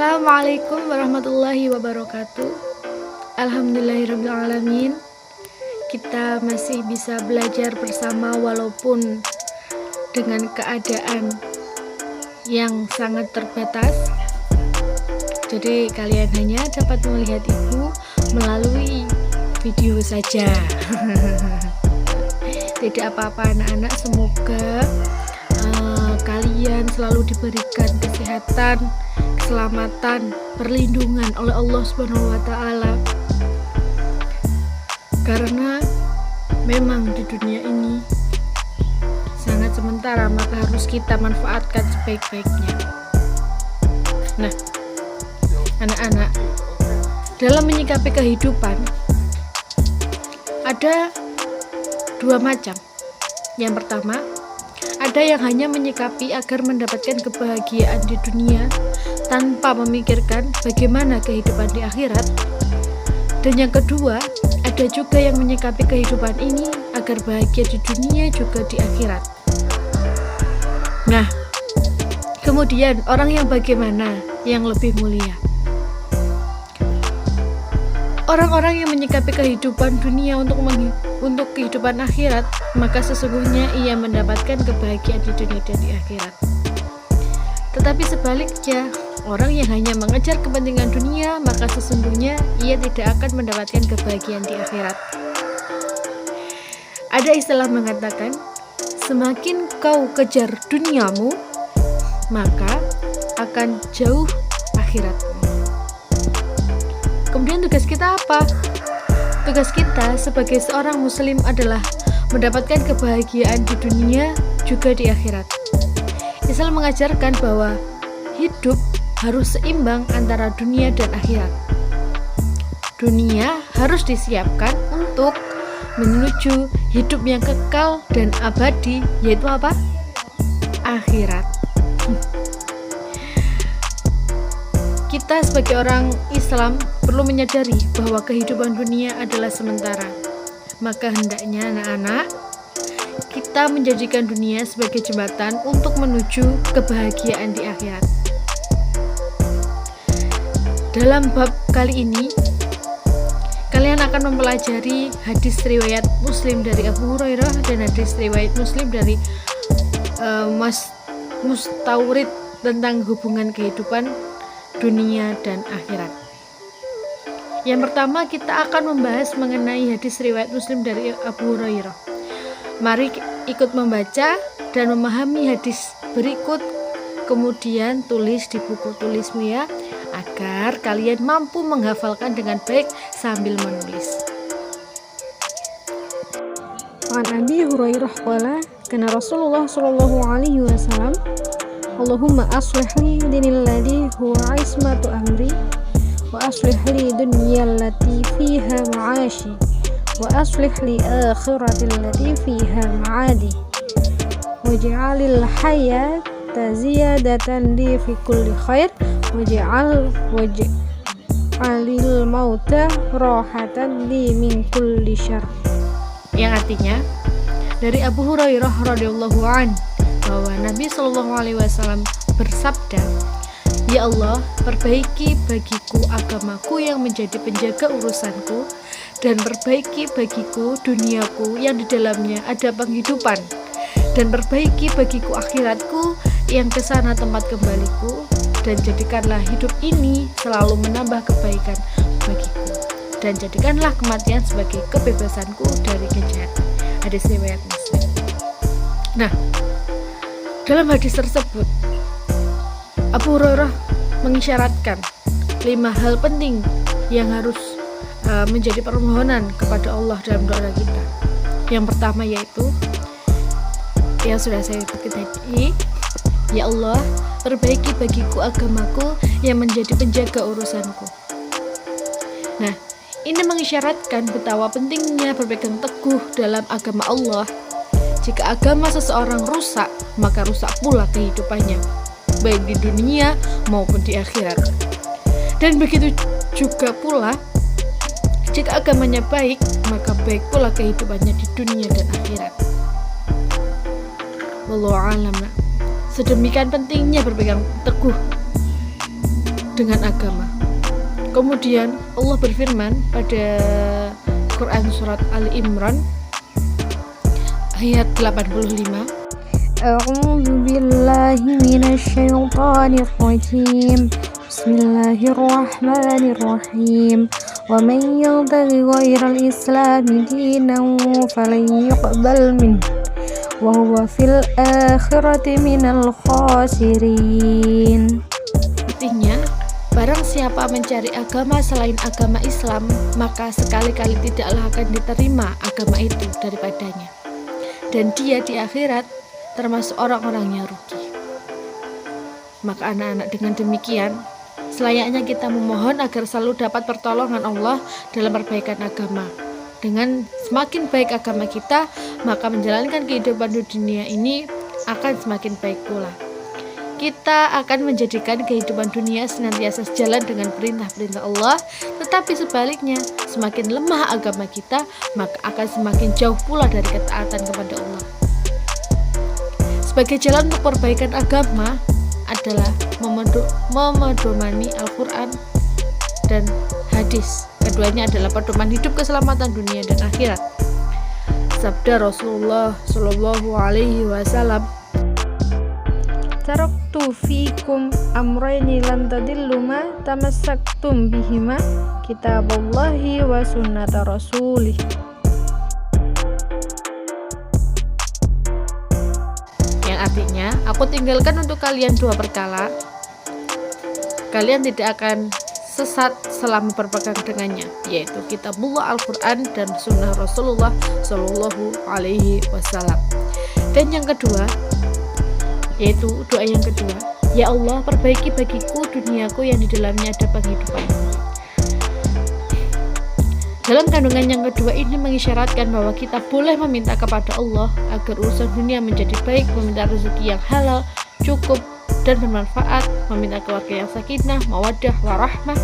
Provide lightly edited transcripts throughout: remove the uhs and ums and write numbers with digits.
Assalamualaikum warahmatullahi wabarakatuh. Alhamdulillahirrabbilalamin. Kita masih bisa belajar bersama walaupun dengan keadaan yang sangat terbatas. Jadi kalian hanya dapat melihat ibu melalui video saja. Tidak apa-apa anak-anak, semoga kalian selalu diberikan kesehatan, keselamatan, perlindungan oleh Allah Subhanahu wa taala. Karena memang di dunia ini sangat sementara, maka harus kita manfaatkan sebaik-baiknya. Nah, anak-anak, dalam menyikapi kehidupan ada dua macam. Yang pertama, ada yang hanya menyikapi agar mendapatkan kebahagiaan di dunia tanpa memikirkan bagaimana kehidupan di akhirat. Dan yang kedua, ada juga yang menyikapi kehidupan ini agar bahagia di dunia juga di akhirat. Nah, kemudian orang yang bagaimana yang lebih mulia? Orang-orang yang menyikapi kehidupan dunia untuk kehidupan akhirat, maka sesungguhnya ia mendapatkan kebahagiaan di dunia dan di akhirat. Tetapi sebaliknya, orang yang hanya mengejar kepentingan dunia, maka sesungguhnya ia tidak akan mendapatkan kebahagiaan di akhirat. Ada istilah mengatakan, semakin kau kejar duniamu, maka akan jauh akhiratmu. Kemudian tugas kita apa? Tugas kita sebagai seorang muslim adalah mendapatkan kebahagiaan di dunia juga di akhirat. Islam mengajarkan bahwa hidup harus seimbang antara dunia dan akhirat. Dunia harus disiapkan untuk menuju hidup yang kekal dan abadi, yaitu apa? Akhirat. Kita sebagai orang Islam perlu menyadari bahwa kehidupan dunia adalah sementara. Maka hendaknya anak-anak, kita menjadikan dunia sebagai jembatan untuk menuju kebahagiaan di akhirat. Dalam bab kali ini, kalian akan mempelajari hadis riwayat Muslim dari Abu Hurairah dan hadis riwayat Muslim dari Mas Mustawrid tentang hubungan kehidupan dunia dan akhirat. Yang pertama, kita akan membahas mengenai hadis riwayat Muslim dari Abu Hurairah. Mari ikut membaca dan memahami hadis berikut, kemudian tulis di buku tulismu ya, agar kalian mampu menghafalkan dengan baik sambil menulis. An Abi Hurairah qala kana Rasulullah sallallahu alaihi wasallam, Allahumma aslih li dinil ladzi huwa ismatu amri wa aslih li dunyal lati fiha ma'ashi wa aslih li akhiratil lati fiha ma'adi waj'alil hayata ziyadatan li fi kulli khair waj'alil mauta rahatan li min kulli syarr. Yang artinya, dari Abu Hurairah radhiyallahu anhu bahwa Nabi Shallallahu Alaihi Wasallam bersabda, "Ya Allah, perbaiki bagiku agamaku yang menjadi penjaga urusanku, dan perbaiki bagiku duniaku yang di dalamnya ada penghidupan, dan perbaiki bagiku akhiratku yang kesana tempat kembaliku, dan jadikanlah hidup ini selalu menambah kebaikan bagiku, dan jadikanlah kematian sebagai kebebasanku dari kejahatan." Hadis riwayat Muslim. Nah, dalam hadis tersebut, Abu Hurairah mengisyaratkan 5 hal penting yang harus menjadi permohonan kepada Allah dalam doa kita. Yang pertama yaitu, yang sudah saya sebutkan tadi, ya Allah, perbaiki bagiku agamaku yang menjadi penjaga urusanku. Nah, ini mengisyaratkan betapa pentingnya berpegang teguh dalam agama Allah. Jika agama seseorang rusak, maka rusak pula kehidupannya, baik di dunia maupun di akhirat. Dan begitu juga pula, jika agamanya baik, maka baik pula kehidupannya di dunia dan akhirat. Wallahu a'lam. Sedemikian pentingnya berpegang teguh dengan agama. Kemudian Allah berfirman pada Quran surat Ali Imran ayat 85, A'udzu billahi minasyaitonir rajim. Bismillahirrahmanirrahim. Wa man yabtaghi ghairal islami dinan falan yuqbal minhu wa huwa fil akhirati minal khasirin. Artinya, barang siapa mencari agama selain agama Islam, maka sekali-kali tidaklah akan diterima agama itu daripadanya, dan dia di akhirat termasuk orang-orang yang rugi. Maka anak-anak, dengan demikian selayaknya kita memohon agar selalu dapat pertolongan Allah dalam perbaikan agama. Dengan semakin baik agama kita, maka menjalankan kehidupan di dunia ini akan semakin baik pula. Kita akan menjadikan kehidupan dunia senantiasa sejalan dengan perintah-perintah Allah, tetapi sebaliknya, semakin lemah agama kita, maka akan semakin jauh pula dari ketaatan kepada Allah. Sebagai jalan untuk perbaikan agama adalah memedomani Al-Quran dan hadis. Keduanya adalah pedoman hidup keselamatan dunia dan akhirat. Sabda Rasulullah Shallallahu Alaihi Wasallam, Taraktu fikum amrayni lan tadillu ma tamassaktum bihima, kitaballahi wa sunnata rasulih. Yang artinya, aku tinggalkan untuk kalian dua perkara. Kalian tidak akan sesat selama berpegang dengannya, yaitu kitabullah Al-Quran dan sunnah Rasulullah Shallallahu Alaihi Wasallam. Dan yang kedua, yaitu doa yang kedua, ya Allah, perbaiki bagiku duniaku yang di dalamnya ada penghidupan. Dalam kandungan yang kedua ini mengisyaratkan bahwa kita boleh meminta kepada Allah agar urusan dunia menjadi baik, meminta rezeki yang halal, cukup dan bermanfaat, meminta keluarga yang sakinah, mawaddah, warahmah,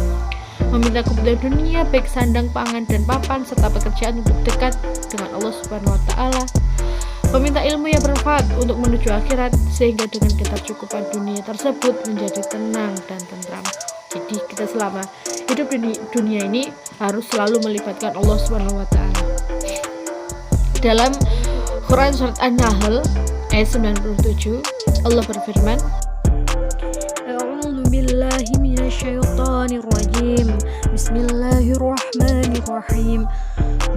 meminta kebutuhan dunia baik sandang, pangan dan papan, serta pekerjaan untuk dekat dengan Allah Subhanahu wa Ta'ala, meminta ilmu yang bermanfaat untuk menuju akhirat, sehingga dengan ketercukupan dunia tersebut menjadi tenang dan tentram. Jadi kita selama hidup di dunia ini harus selalu melibatkan Allah Subhanahu wa Ta'ala. Dalam Quran surat An-Nahl ayat 97, Allah berfirman, A'udzu billahi minasyaitonir rajim. Bismillahirrahmanirrahim.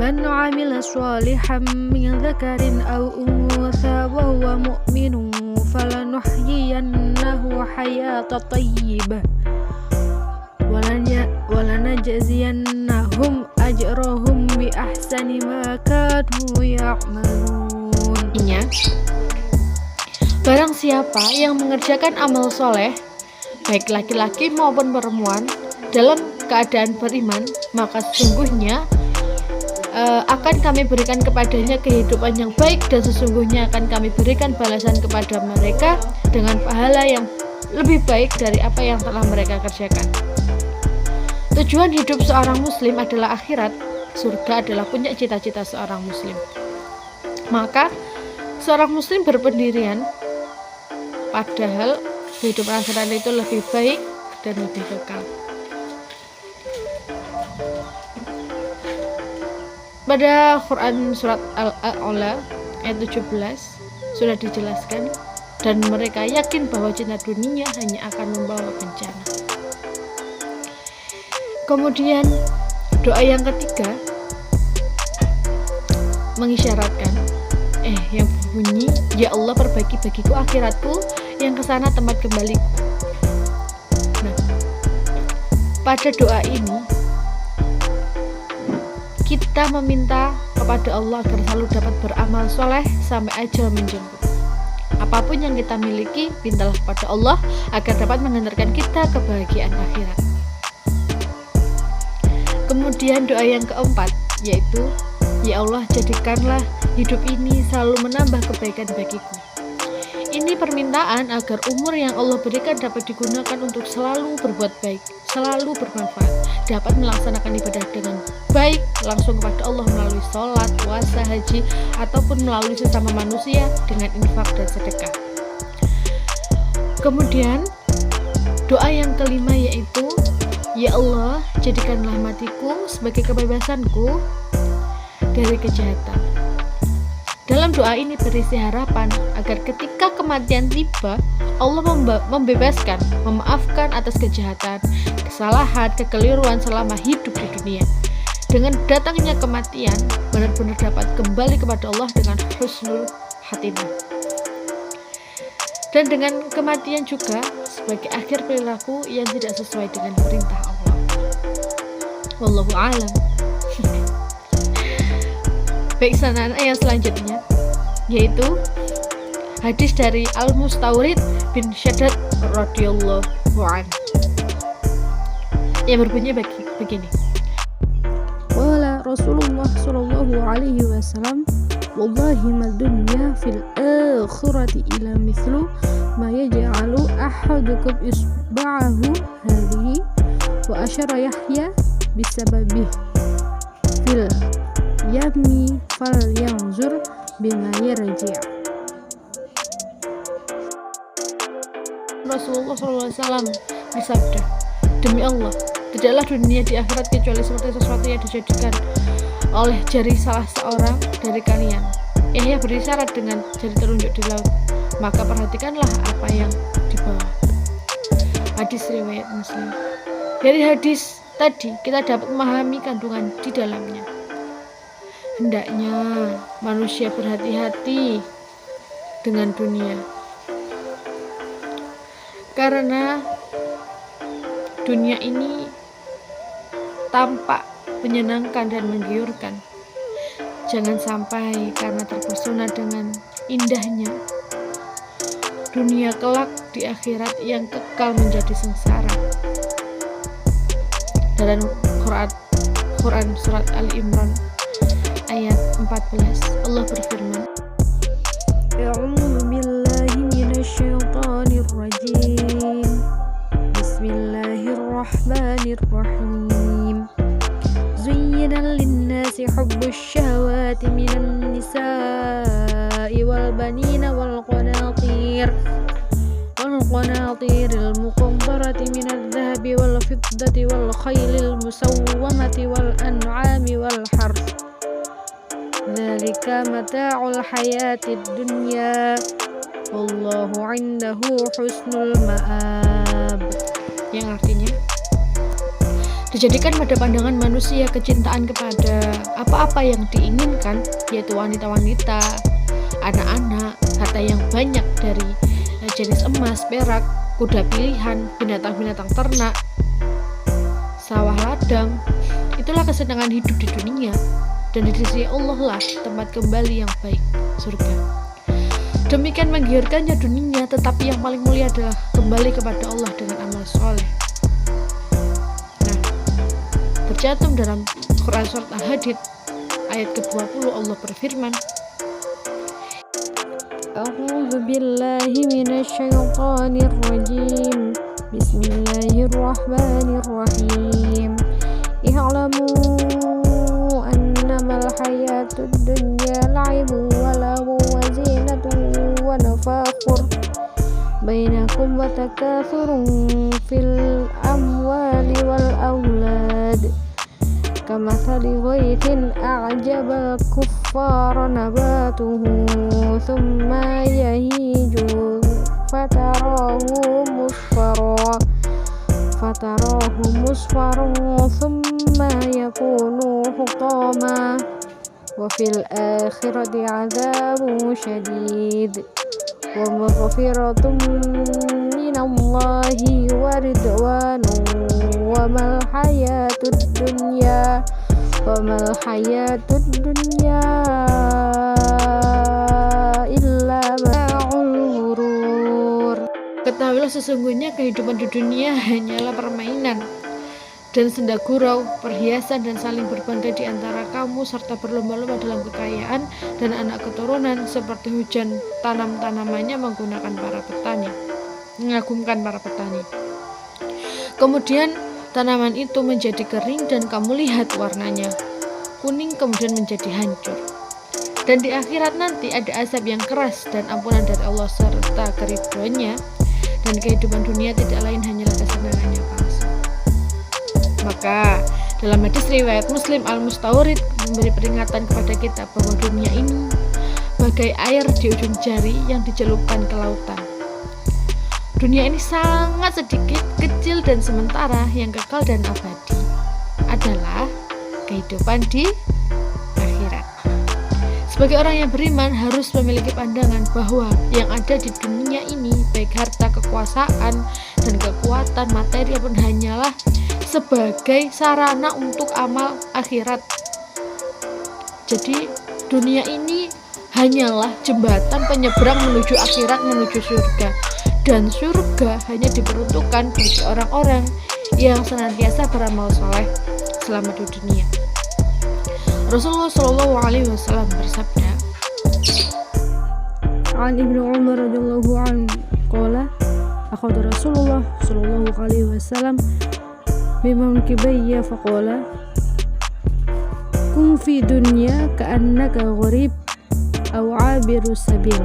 Man 'amila shalihan min dzakarin aw untha wa huwa mu'minun falanuhyiyannahu hayatan thayyibah walanajziyannahum ajrahum bi ahsani ma kanu ya'malun. Artinya, barang siapa yang mengerjakan amal soleh, baik laki-laki maupun perempuan, dalam keadaan beriman, maka sesungguhnya akan kami berikan kepadanya kehidupan yang baik, dan sesungguhnya akan kami berikan balasan kepada mereka dengan pahala yang lebih baik dari apa yang telah mereka kerjakan. Tujuan hidup seorang muslim adalah akhirat. Surga adalah puncak cita-cita seorang muslim. Maka seorang muslim berpendirian, padahal kehidupan akhirat itu lebih baik dan lebih kekal. Pada Quran surat Al-A'la ayat 17 sudah dijelaskan, dan mereka yakin bahwa cinta dunia hanya akan membawa bencana. Kemudian doa yang ketiga mengisyaratkan yang berbunyi, ya Allah, perbaiki bagiku akhiratku yang kesana tempat kembaliku. Nah, pada doa ini kita meminta kepada Allah agar selalu dapat beramal soleh sampai ajal menjemput. Apapun yang kita miliki, mintalah kepada Allah agar dapat mengantarkan kita kebahagiaan akhirat. Kemudian doa yang keempat, yaitu, ya Allah, jadikanlah hidup ini selalu menambah kebaikan bagiku. Ini permintaan agar umur yang Allah berikan dapat digunakan untuk selalu berbuat baik, selalu bermanfaat, dapat melaksanakan ibadah dengan baik langsung kepada Allah melalui sholat, puasa, haji, ataupun melalui sesama manusia dengan infak dan sedekah. Kemudian Doa yang kelima yaitu, ya Allah, jadikanlah matiku sebagai kebebasanku dari kejahatan. Dalam doa ini berisi harapan agar ketika kematian tiba, Allah membebaskan, memaafkan atas kejahatan, kesalahan, kekeliruan selama hidup di dunia. Dengan datangnya kematian, benar-benar dapat kembali kepada Allah dengan husnul khatimah. Dan dengan kematian juga sebagai akhir perilaku yang tidak sesuai dengan perintah Allah. Wallahu a'lam. Baik, sana ayat selanjutnya yaitu hadis dari Al-Mustawrid bin Shaddad radhiyallahu anhu yang berbunyi begini. Qala Rasulullah sallallahu alaihi wasallam, wallahi ma dunya fil akhirati ila mithlu ma yaj'alu ahadukum isba'ahu hadhihi wa asyara Yahya bisababih fil yami fal yanzur bima yarji'. Rasulullah SAW bersabda, demi Allah, tidaklah dunia di akhirat kecuali seperti sesuatu yang dijadikan oleh jari salah seorang dari kalian. Yahya berisyarat dengan jari telunjuk di laut, maka perhatikanlah apa yang di bawah. Hadis riwayat Muslim. Dari hadis tadi kita dapat memahami kandungan di dalamnya. Hendaknya manusia berhati-hati dengan dunia, karena dunia ini tampak menyenangkan dan menggiurkan. Jangan sampai karena terpesona dengan indahnya dunia kelak di akhirat yang kekal menjadi sengsara. Dalam Quran surat Al-Imran ayat 14, Allah berfirman, A'udzu billahi minasyaitonir rajim. Bismillahirrahmanirrahim. Zuyyina lin-nasi hubbus syahawati minan nisa'i wal banina wal qanatiril muqantarati minadh dhahabi wal fiddati wal khaylil musawwamati wal an'ami wal harth. Dzalika mata'ul hayatid dunya wallahu 'indahu husnul ma'ab. Yang artinya, dijadikan pada pandangan manusia kecintaan kepada apa-apa yang diinginkan, yaitu wanita-wanita, anak-anak, harta yang banyak dari jenis emas, perak, kuda pilihan, binatang-binatang ternak, sawah ladang. Itulah kesenangan hidup di dunia, dan di sisi Allah lah tempat kembali yang baik, surga. Demikian menggiurkannya dunia, tetapi yang paling mulia adalah kembali kepada Allah dengan amal soleh. Nah, tercantum dalam Quran surat Al-Hadid ayat ke-20, Allah berfirman, A'udzu billahi minasyaitonir rajim. Bismillahirrahmanirrahim. I'lamu annamal hayatud dunya la'ibun wa lahwun wa zinatun wa nafakhur bainakum wa takathurun fil amwali wal aulad kamathali ghaythin a'jabal kuffara nabatuhu thumma yahiju fatarahu musfarran thumma yakunu hutama wa fil akhirati 'adzabun syadid wa maghfiratun minallahi wa ridwanun wa mal hayatud dunya illa mata'ul ghurur. Ketahuilah sesungguhnya kehidupan di dunia hanyalah permainan dan senda gurau, perhiasan dan saling berbangga di antara kamu, serta berlomba-lomba dalam kekayaan dan anak keturunan, seperti hujan tanamannya mengagumkan para petani. Kemudian tanaman itu menjadi kering dan kamu lihat warnanya kuning kemudian menjadi hancur. Dan di akhirat nanti ada azab yang keras dan ampunan dari Allah serta keridhoannya. dan kehidupan dunia tidak lain hanyalah kesenangan yang palsu. Maka dalam hadis riwayat Muslim, Al-Mustawrid memberi peringatan kepada kita bahwa dunia ini bagai air di ujung jari yang dicelupkan ke lautan. Dunia ini sangat sedikit, kecil dan sementara. Yang kekal dan abadi adalah kehidupan di akhirat. Sebagai orang yang beriman harus memiliki pandangan bahwa yang ada di dunia ini, baik harta, kekuasaan, dan kekuatan materi pun hanyalah sebagai sarana untuk amal akhirat. Jadi dunia ini hanyalah jembatan penyeberang menuju akhirat, menuju surga. Dan surga hanya diperuntukkan bagi orang-orang yang senantiasa beramal soleh selama di dunia. Rasulullah SAW bersabda, An Ibnu Umar radhiyallahu anhu qala akhadha Rasulullah sallallahu alaihi wasallam bimam kibayya faqala kun fi dunya ka'annaka gharib aw 'abiru sabil.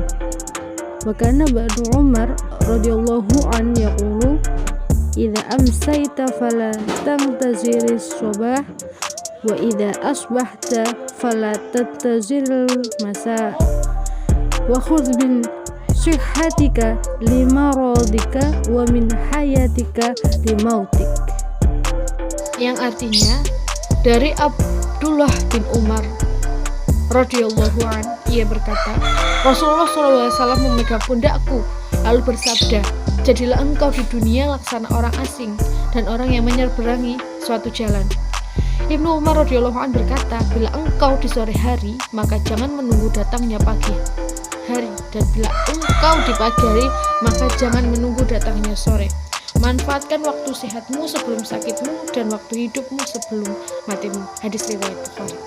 Wa kana ba'du Umar radhiyallahu an yaqulu idza amsayta fala tantazir as-subah wa idza asbahta fala tantazir al-masa wa khudh min sihhatika limaradika wa min hayatika limautik. yang artinya dari Abdullah bin Umar radhiyallahu an, ia berkata, Rasulullah SAW memegang pundakku lalu bersabda, jadilah engkau di dunia laksana orang asing dan orang yang menyeberangi suatu jalan. Ibnu Umar radhiyallahu an berkata, bila engkau di sore hari maka jangan menunggu datangnya pagi hari, dan bila engkau di pagi hari maka jangan menunggu datangnya sore. Manfaatkan waktu sehatmu sebelum sakitmu dan waktu hidupmu sebelum matimu. Hadis riwayat Bukhari.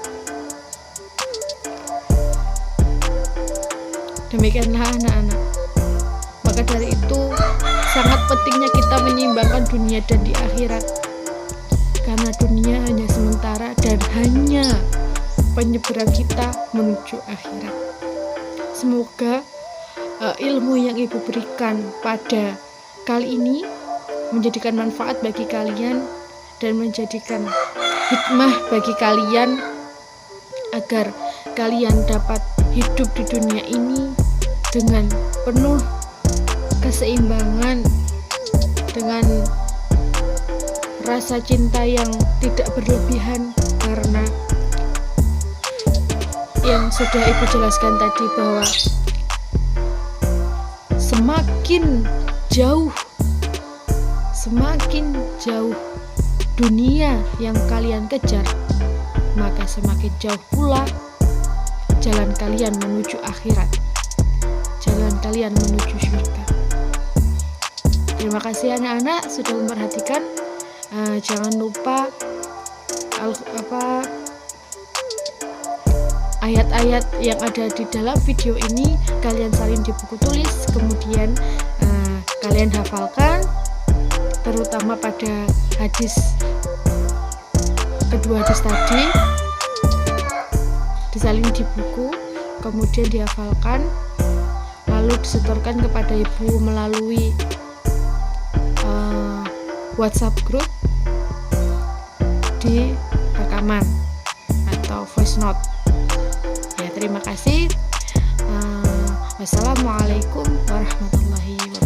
Demikianlah anak-anak. Maka dari itu sangat pentingnya kita menyeimbangkan dunia dan di akhirat, karena dunia hanya sementara dan hanya penyeberang kita menuju akhirat. Semoga ilmu yang ibu berikan pada kali ini menjadikan manfaat bagi kalian dan menjadikan hikmah bagi kalian agar kalian dapat hidup di dunia ini dengan penuh keseimbangan, dengan rasa cinta yang tidak berlebihan, karena yang sudah ibu jelaskan tadi bahwa semakin jauh dunia yang kalian kejar, maka semakin jauh pula jalan kalian menuju akhirat, jalan kalian menuju surga. Terima kasih anak-anak sudah memperhatikan. Jangan lupa ayat-ayat yang ada di dalam video ini kalian salin di buku tulis, kemudian kalian hafalkan, terutama pada kedua hadis tadi disalin di buku, kemudian dihafalkan, lalu disetorkan kepada ibu melalui WhatsApp group di rekaman atau voice note. Ya, terima kasih. Wassalamualaikum warahmatullahi wabarakatuh.